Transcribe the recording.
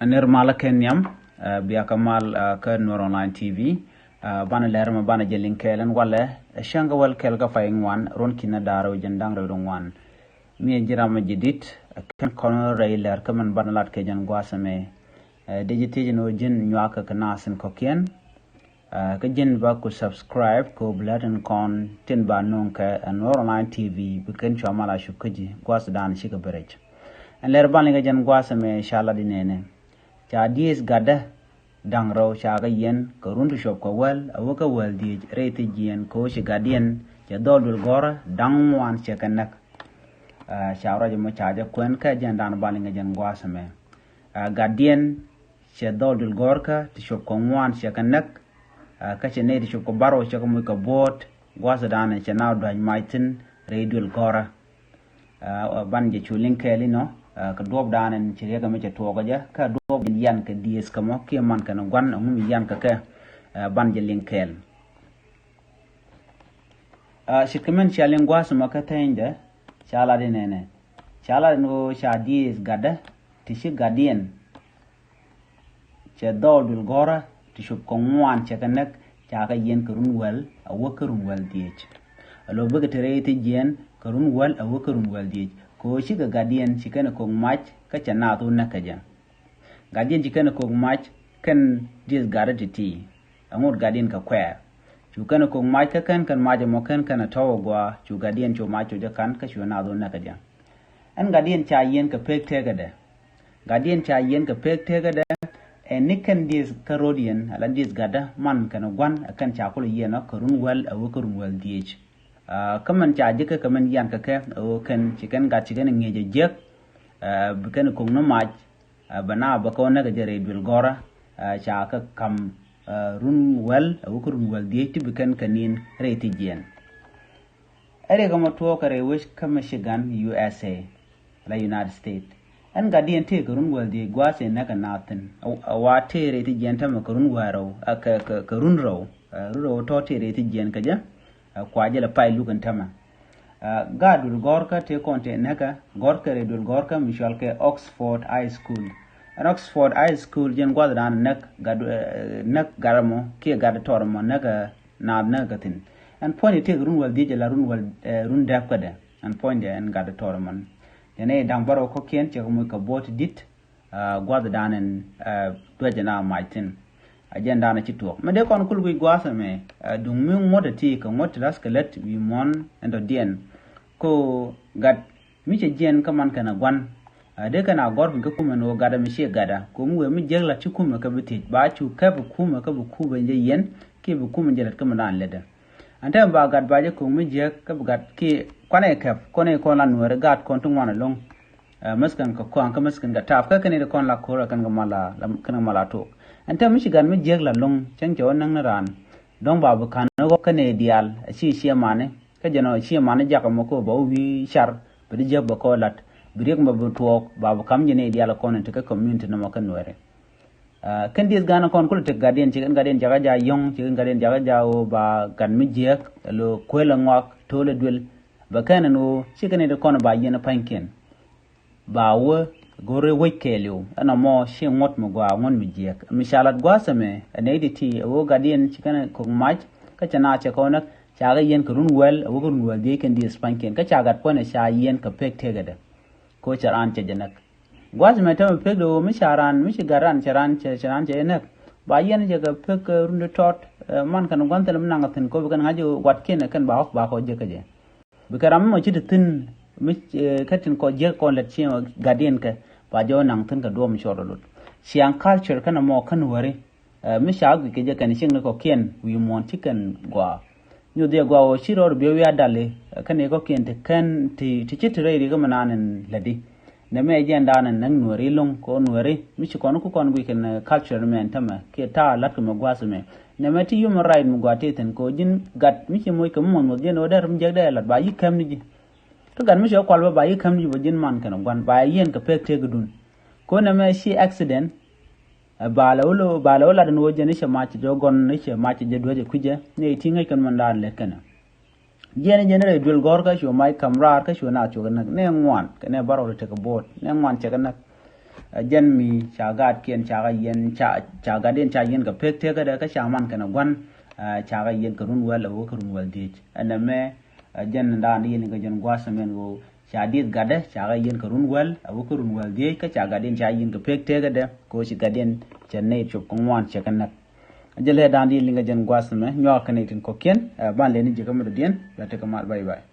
Aner mala kenyam biya kamal ke nuer online TV bana ler ma bana jelin kelen wala shanga wal kel ga faying wan ron kina daro jendang ro wan mi jirama jidit kan kono ray ler kaman bana lat ke jan gwasame digiti no jin nyaka kana sin kokien ka jin ba ku subscribe ko bladen kon tin ba non ka nuer online TV bukan chamala shukaji gwas dan shiga berej an ler bana ga jan gwasame inshallah dinene cha diëëth gatdä dang raw cha ga yiɛn ka rundu shop ko wel awaka wel di rete jiɛn ko shi gatdiɛn cha dhɔɔl gora dang wan che kanak cha raja mo cha ja kwen ka jan dan balinga jan gwasame gatdiɛn cha dhɔɔl gorka ti shop ko wan che kanak ka che ne di shop ko baro che ko mo ka bot gwasa dan cha na dwan maitin redul gora ban je chulin keli no ka dob danen ci rega me ci toga ja ka dob yan ka diëëth ka mo ke man ka no gwan mu yan ka ban je linkel shikmen chalen gwas ma ka tende chala de nene chala no cha diëëth gatdä ti shi gatdiɛn che dhɔɔl gora ti shup ko ngwan che kanak cha ka yen ka run wel a wakarun wel diëëth alo bëgg tere ti jiɛn ka run wel a wakarun wel diëëth ko shi ga gatdiɛn shi kana ko match ka chana to na kaja gatdiɛn shi kana ko match kan diëëth gatdä ti angur gatdiɛn ka kwa chu kana ko match ka kan match mo kan kana tawo gwa chu gatdiɛn chu match jo kan ka chu na do na kaja an gatdiɛn cha yen ka pek tegada gatdiɛn cha yen ka pek tegada en nikan diëëth karodian ala diëëth gatdä man kana gwan akan cha ko yena ka run wel a wakarun wel diëëth kaman cha jika kaman yan ka o kan chicken ga chicken ngeje jek bukan ko no maj bana ba ko na ga jere dul gora cha ka kam run wel o ko run wel die ti bukan kanin reti jiɛn ere ga moto kare wish kam Michigan USA la United States an ga dien te ko run wel die gwase na ga natin wa te reti jiɛn ta ma ko run waro ka run ro to te reti jiɛn ka ja kwa jela pai lugan tama gadul gorka te konte naka gorka redul gorka mishal ke Oxford High School an Oxford High School jen gwadran nak gadu nak garamo ke gad tormo naka na tin an point te run wal dije la run wal run daf kada an point en gad tormon ene dang baro ko ken che mo ka bot dit gwadran en dojana maitin agenda na chito me de kon kulgu gwasa me dung mi ngoda ti ka ngot ras kelet wi mon endo dien ko gad mi che jen kaman kana gwan de kana gor bi ko men o gada mi she gada ko mu mi jegla ci kuma ka biti ba chu ka bu kuma ka bu ku ban je yen ke bu kuma jelat ka man leda anta ba gad ba je ko mi je ka bu gad ke kwane ka kone ko la nuer gad kon tun wana long maskan ka ko an ka maskan ga taf ka kane de kon la ko kan ga mala kan mala to anta Michigan mi jegla long chanke onang na ran dong babu kan go kane dial shi mane ka jano shi mane jaka mako ba wi shar bi je ba ko lat bi rek ba to babu kam jene dial ko ne ka community na maka nuere kan dis gana kon kul te gatdiɛn ci gatdiɛn jaga ja yong ci gatdiɛn jaga ja o ba gan mi jek lo kwela ngwak to le duël ba kana no ci kane de kon ba yena panken ba wo gore wekelo ana mo shi ngot mo gwa ngon mi jek mishalat gwasame ne diti o gatdiɛn chikana ko match ka chana che ko nak chaga yen ko run wel o run wel de ken di spanken ka chagat pone sha yen ka pek tegada ko charan che janak gwasame ta pek do misharan mishigaran charan che nak ba yen je ga pek run tot man kan gwantal mnangatin ko kan ngajo wat ken kan ba ko je ka je bikaram mo chi tin mi katin ko je ko let chi gatdiɛn ka ba jo nang tin ka dom shorolot siang culture kana mo kan wari mi shag ke je kan sing ko ken wi mon chicken gwa nyu de gwa o shiro be wi adale kan ko ken te kan ti chitire ri ga mananen ladi ne me je ndanan nang nueri long ko nueri mi chi kon ku kon wi ken culture men tama ke ta lat ko gwa sume ne me ti human right mu gwa te ten ko jin gat mi chi moy ko mon mo je no dar mi je de lat ba yi kam ni ji to gan mi shi kwalba ba yi kam ni bo jin man kan gwan ba yen ka pek te gudun ko na me shi accident balawlo dan woje ne shamaci jogon ne shamaci je doje kuje ne tinga kan man dan le kana jene re dul gorga sho mai kamrar ka sho na cho ne ngwan ne baro te ka bot ne ngwan che kana jen mi chagat kien chaga yen chaga den cha yen ka pek te ga da ka chaman kana gwan chaga yen karun wel o karun wel dich aname jen da ni ni ga jen gwasamen go chadit gada chaga yen karun wel o karun wel dich ka chaga den cha yen ka pek te ga da ko chi gaden chenne chop kongwan chakanak jele da ni li ga jen gwasame nyo kana tin ko ken ban le ni je kamar den ya ta kamar bye bye